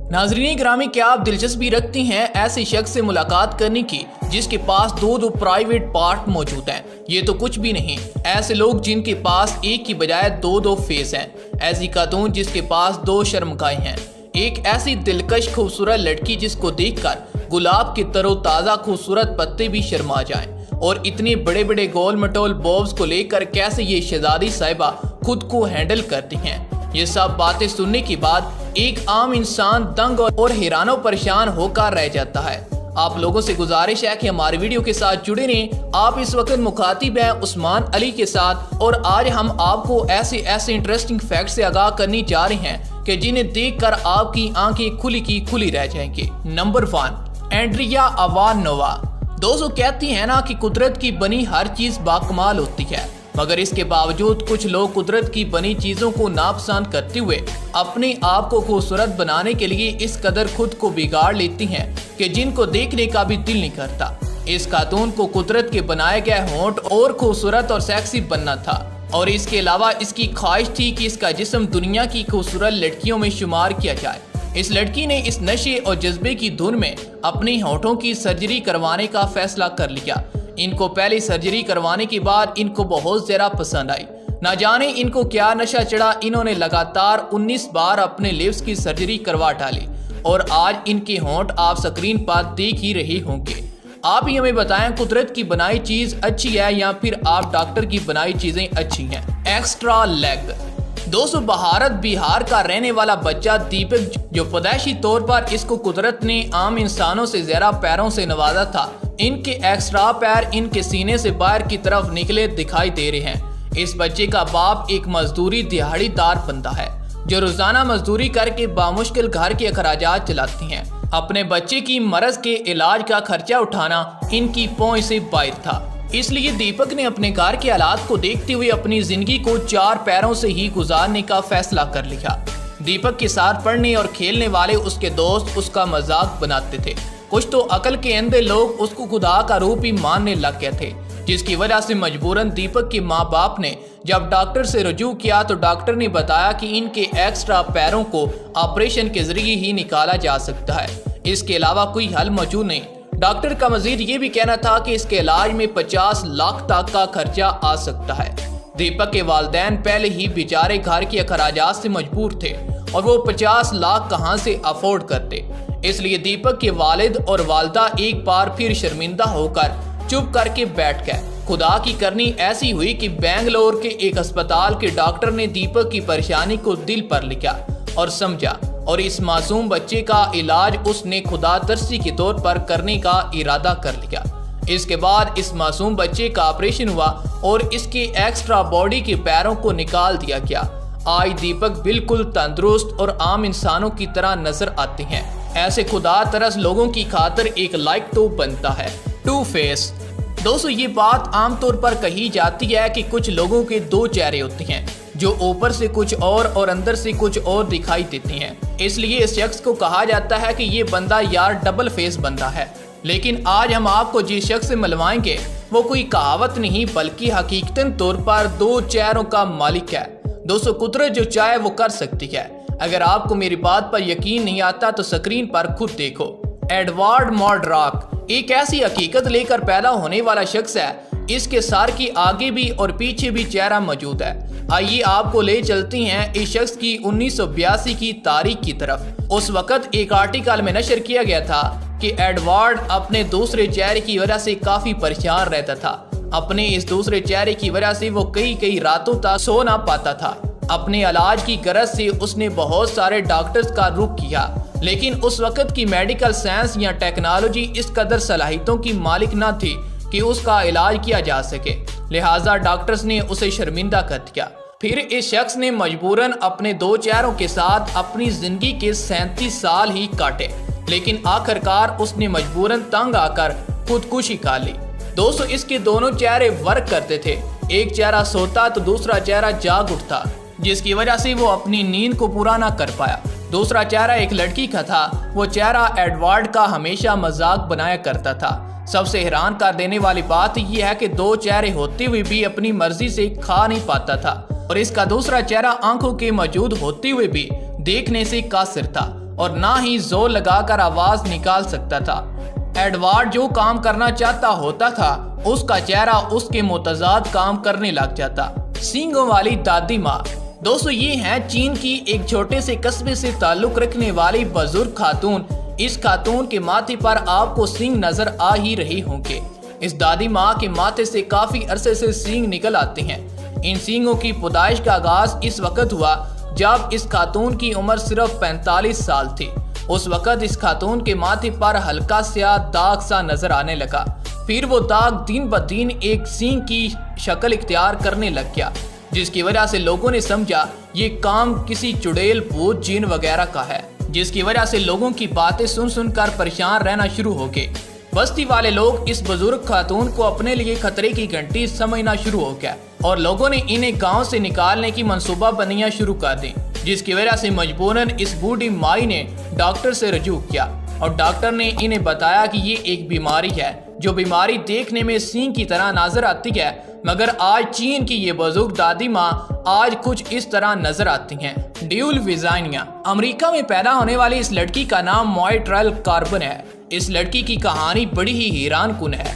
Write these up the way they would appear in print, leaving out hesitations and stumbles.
नाज़रीन ग्रामी, क्या आप दिलचस्पी रखती हैं ऐसे शख्स से मुलाकात करने की जिसके पास दो प्राइवेट पार्ट मौजूद हैं? ये तो कुछ भी नहीं, ऐसे लोग जिनके पास एक की बजाय दो फेस हैं। ऐसी खातून जिसके पास दो शर्मगाहें हैं। एक ऐसी दिलकश खूबसूरत लड़की जिसको देखकर गुलाब के तरोताज़ा खूबसूरत पत्ते भी शर्मा जाएं। और इतने बड़े बड़े गोल मटोल बॉब्स को लेकर कैसे ये शहजादी साहिबा खुद को हैंडल करती हैं। ये सब बातें सुनने के बाद एक आम इंसान दंग और हैरानो परेशान होकर रह जाता है। आप लोगों से गुजारिश है कि हमारे वीडियो के साथ जुड़े रहें। आप इस वक्त मुखातिब हैं उस्मान अली के साथ, और आज हम आपको ऐसे इंटरेस्टिंग फैक्ट से आगाह करने जा रहे हैं कि जिन्हें देखकर आपकी आंखें खुली की खुली रह जाएंगी। Number 1, Andrea Ivanova. दोस्तों, कहती है ना कि कुदरत की बनी हर चीज बाकमाल होती है, मगर इसके बावजूद कुछ लोग कुदरत की बनी चीजों को नापसंद करते हुए अपने आप को खूबसूरत बनाने के लिए इस कदर खुद को बिगाड़ लेती हैं कि जिनको देखने का भी दिल नहीं करता। इस खातून को कुदरत के बनाए गए होंठ और खूबसूरत और सेक्सी बनना था, और इसके अलावा इसकी ख्वाहिश थी कि इसका जिस्म दुनिया की खूबसूरत लड़कियों में शुमार किया जाए। इस लड़की ने इस नशे और जज्बे की धुन में अपने होठों की सर्जरी करवाने का फैसला कर लिया। इनको पहली सर्जरी करवाने के बाद इनको बहुत ज़्यादा पसंद आई। ना जाने इनको क्या नशा चढ़ा, इन्होंने लगातार 19 बार अपने लिप्स की सर्जरी करवा डाली, और आज इनके होंठ आप स्क्रीन पर देख ही रहे होंगे। आप ही हमें बताएं, कुदरत की बनाई चीज़ अच्छी है या फिर आप डॉक्टर की बनाई चीज़ें अच्छी हैं? Extra leg. दोस्तों, भारत बिहार का रहने वाला बच्चा दीपक, जो पैदाइशी तौर पर इसको कुदरत ने आम इंसानों से ज्यादा पैरों से नवाजा था, इनके एक्स्ट्रा पैर इनके सीने से बाहर की तरफ निकले दिखाई दे रहे हैं। इस बच्चे का बाप एक मजदूरी दिहाड़ीदार बंदा है जो रोजाना मजदूरी करके बामुश्किल घर के अखराजात चलाती हैं। अपने बच्चे की मर्ज के इलाज का खर्चा उठाना इनकी पहुंच से बाहर था, इसलिए दीपक ने अपने घर के हालात को देखते हुए अपनी जिंदगी को 4 पैरों से ही गुजारने का फैसला कर लिया। दीपक के साथ पढ़ने और खेलने वाले उसके दोस्त उसका मजाक बनाते थे। कुछ तो अकल के अंधे लोग उसको खुदा का रूप ही मानने लग गए थे, जिसकी वजह से मजबूरन दीपक के माँ बाप ने जब डॉक्टर से रुजू किया तो डॉक्टर ने बताया कि इनके एक्स्ट्रा पैरों को ऑपरेशन के जरिए ही निकाला जा सकता है, इसके अलावा कोई हल मौजूद नहीं। डॉक्टर का मजीद ये भी कहना था कि इसके इलाज में 50 लाख तक का खर्चा आ सकता है। दीपक के वालिदैन पहले ही बेचारे घर के अखराजात से मजबूर थे, और वो 50 लाख कहां से अफोर्ड करते। इसलिए दीपक के वालिद और वालदा एक बार फिर शर्मिंदा होकर चुप करके बैठ गए। खुदा की करनी ऐसी हुई कि बेंगलोर के एक अस्पताल के डॉक्टर ने दीपक की परेशानी को दिल पर लिया और समझा, और इस मासूम बच्चे का इलाज उसने खुदा तरसी के तौर पर करने का इरादा कर लिया। इसके बाद इस मासूम बच्चे का ऑपरेशन हुआ और इसके एक्स्ट्रा बॉडी के पैरों को निकाल दिया गया। आज दीपक बिल्कुल तंदुरुस्त और आम इंसानों की तरह नजर आते हैं। ऐसे खुदा तरस लोगों की खातिर एक लाइक तो बनता है। 2 फेस। दोस्तों, ये बात आमतौर पर कही जाती है कि कुछ लोगों के 2 चेहरे होते हैं, जो ऊपर से कुछ और अंदर से कुछ और दिखाई देते हैं। इसलिए इस शख्स को कहा जाता है कि ये बंदा यार डबल फेस बंदा है। लेकिन आज हम आपको जिस शख्स से मिलवाएंगे वो कोई कहावत नहीं, बल्कि हकीकतन तौर पर 2 चेहरों का मालिक है। दोस्तों, कुदरत जो चाहे वो कर सकती है। अगर आपको मेरी बात पर यकीन नहीं आता तो स्क्रीन पर खुद देखो। एडवर्ड मर्डॉक एक ऐसी हकीकत लेकर पैदा होने वाला शख्स है, इसके सर की आगे भी और पीछे भी चेहरा मौजूद है। आइए आपको ले चलती हैं इस शख्स की 1982 की तारीख की तरफ। उस वक्त एक आर्टिकल में नशर किया गया था कि एडवर्ड अपने दूसरे चेहरे की वजह से काफी परेशान रहता था। अपने इस दूसरे चेहरे की वजह से वो कई रातों तक सो ना पाता था। अपने इलाज की गरज से उसने बहुत सारे डॉक्टर्स का रुख किया, लेकिन उस वक्त की मेडिकल साइंस या टेक्नोलॉजी इस कदर सलाहियतों की मालिक न थी कि उसका इलाज किया जा सके। लिहाजा डॉक्टर्स ने उसे शर्मिंदा कर दिया। फिर इस शख्स ने मजबूरन अपने 2 चेहरों के साथ अपनी जिंदगी के 37 साल ही काटे, लेकिन आखिरकार उसने मजबूरन तंग आकर खुदकुशी कर ली। दोस्तों, इसके दोनों चेहरे वर्क करते थे। एक चेहरा सोता तो दूसरा चेहरा जाग उठता, जिसकी वजह से वो अपनी नींद को पूरा ना कर पाया। दूसरा चेहरा एक लड़की का था। वो चेहरा एडवर्ड का हमेशा मजाक बनाया करता था। सबसे हैरान कर देने वाली बात यह है कि 2 चेहरे होते हुए भी अपनी मर्जी से खा नहीं पाता था, और इसका दूसरा चेहरा आंखों के मौजूद होते हुए भी देखने से कासिर था। और ना ही जोर लगाकर आवाज निकाल सकता था। एडवर्ड जो काम करना चाहता होता था उसका चेहरा उसके मुतजाद काम करने लग जाता। सींगों वाली दादी माँ। दोस्तों ये है चीन की एक छोटे से कस्बे से ताल्लुक रखने वाली बुजुर्ग खातून। इस खातून के माथे पर आपको सींग नजर आ ही रही होंगे। इस दादी माँ के माथे से काफी अरसे से सींग निकल आते हैं। इन सींगों की पैदाइश का आगाज इस वक्त हुआ जब इस खातून की उम्र सिर्फ 45 साल थी। उस वक्त इस खातून के माथे पर हल्का स्याह दाग सा नजर आने लगा। फिर वो दाग दिन ब दिन एक सींग की शक्ल इख्तियार करने लग गया, जिसकी वजह से लोगों ने समझा ये काम किसी चुड़ैल, भूत, जिन वगैरह का है, जिसकी वजह से लोगों की बातें सुन सुनकर परेशान रहना शुरू हो गए। बस्ती वाले लोग इस बुजुर्ग खातून को अपने लिए खतरे की घंटी समझना शुरू हो गया और लोगों ने इन्हें गांव से निकालने की मंसूबा बनियां शुरू कर दी, जिसकी वजह से मजबूरन इस बूढ़ी माई ने डॉक्टर से रजू किया और डॉक्टर ने इन्हें बताया कि ये एक बीमारी है, जो बीमारी देखने में सींग की तरह नजर आती है, मगर आज चीन की ये बुजुर्ग दादी माँ आज कुछ इस तरह नजर आती हैं। ड्यूल विजाइनिया। अमेरिका में पैदा होने वाली इस लड़की का नाम मॉयट्रेल कार्बन है। इस लड़की की कहानी बड़ी ही हैरानकुन है,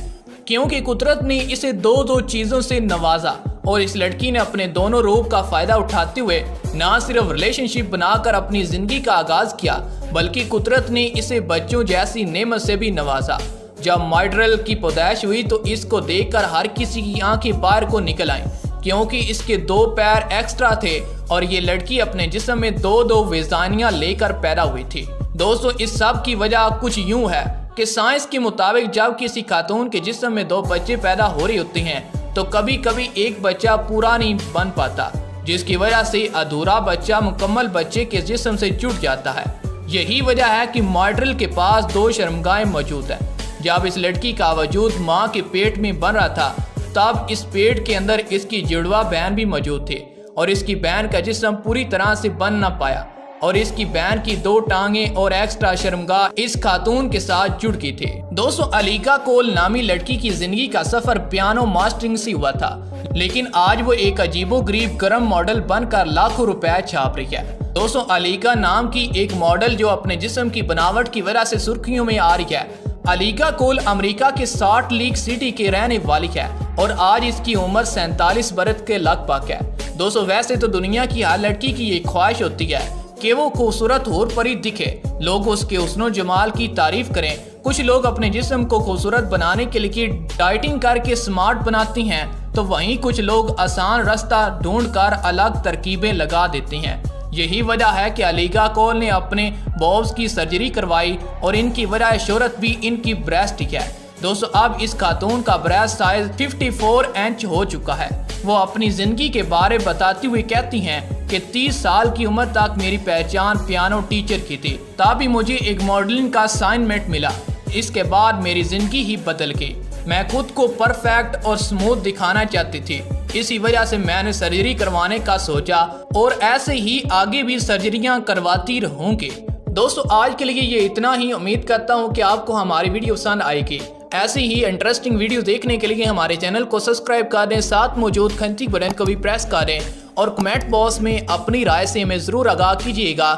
क्योंकि कुदरत ने इसे दो चीजों से नवाजा और इस लड़की ने अपने दोनों रूप का फायदा उठाते हुए न सिर्फ रिलेशनशिप बनाकर अपनी जिंदगी का आगाज किया, बल्कि कुदरत ने इसे बच्चों जैसी नेमत से भी नवाजा। जब मॉयट्रेल की पैदाइश हुई तो इसको देखकर हर किसी की आंखें बाहर को निकल आईं, क्योंकि इसके 2 पैर एक्स्ट्रा थे और ये लड़की अपने जिस्म में 2 वेजानियां लेकर पैदा हुई थी। दोस्तों इस सब की वजह कुछ यूं है कि साइंस के मुताबिक जब किसी खातून के जिस्म में 2 बच्चे पैदा हो रहे होते हैं तो कभी कभी एक बच्चा पूरा नहीं बन पाता, जिसकी वजह से अधूरा बच्चा मुकम्मल बच्चे के जिस्म से जुड़ जाता है। यही वजह है कि मॉयट्रेल के पास 2 शर्मगाहें मौजूद हैं। जब इस लड़की का वजूद माँ के पेट में बन रहा था तब इस पेट के अंदर इसकी जुड़वा बहन भी मौजूद थे और इसकी बहन का जिस्म पूरी तरह से बन ना पाया और इसकी बहन की 2 टांगें और एक्स्ट्रा शर्मगाह इस खातून के साथ जुड़ गई थी। दोस्तों अलीका कोल नामी लड़की की जिंदगी का सफर पियानो मास्टरिंग से हुआ था, लेकिन आज वो एक अजीबोगरीब गर्म मॉडल बनकर लाखों रुपए छाप रही है। दोस्तों अलीका नाम की एक मॉडल जो अपने जिस्म की बनावट की वजह से सुर्खियों में आ रही है। अलीका कोल अमेरिका के सॉल्ट लेक सिटी के रहने वाली है और आज इसकी उम्र 47 बरस के लगभग है। दोस्तों वैसे तो दुनिया की हर लड़की की ये ख्वाहिश होती है कि वो खूबसूरत हूर परी दिखे, लोग उसके हुस्नो जमाल की तारीफ करें। कुछ लोग अपने जिस्म को खूबसूरत बनाने के लिए डाइटिंग करके स्मार्ट बनाती हैं, तो वहीं कुछ लोग आसान रास्ता ढूंढकर अलग तरकीबें लगा देती हैं। यही वजह है कि अलीका कोल ने अपने बॉब्स की सर्जरी करवाई और इनकी वजह शोहरत भी इनकी ब्रेस्ट है। दोस्तों अब इस खातून का ब्रेस्ट साइज 54 इंच हो चुका है। वो अपनी जिंदगी के बारे बताती हुई कहती हैं कि 30 साल की उम्र तक मेरी पहचान पियानो टीचर की थी, तभी मुझे एक मॉडलिंग का असाइनमेंट मिला। इसके बाद मेरी जिंदगी ही बदल गई। मैं खुद को परफेक्ट और स्मूथ दिखाना चाहती थी, इसी वजह से मैंने सर्जरी करवाने का सोचा और ऐसे ही आगे भी सर्जरियां करवाती रहूंगी। दोस्तों आज के लिए ये इतना ही। उम्मीद करता हूँ कि आपको हमारी वीडियो पसंद आएगी। ऐसी ही इंटरेस्टिंग वीडियो देखने के लिए हमारे चैनल को सब्सक्राइब कर दें, साथ मौजूद घंटी बटन को भी प्रेस कर दें और कमेंट बॉक्स में अपनी राय से हमें जरूर आगाह कीजिएगा।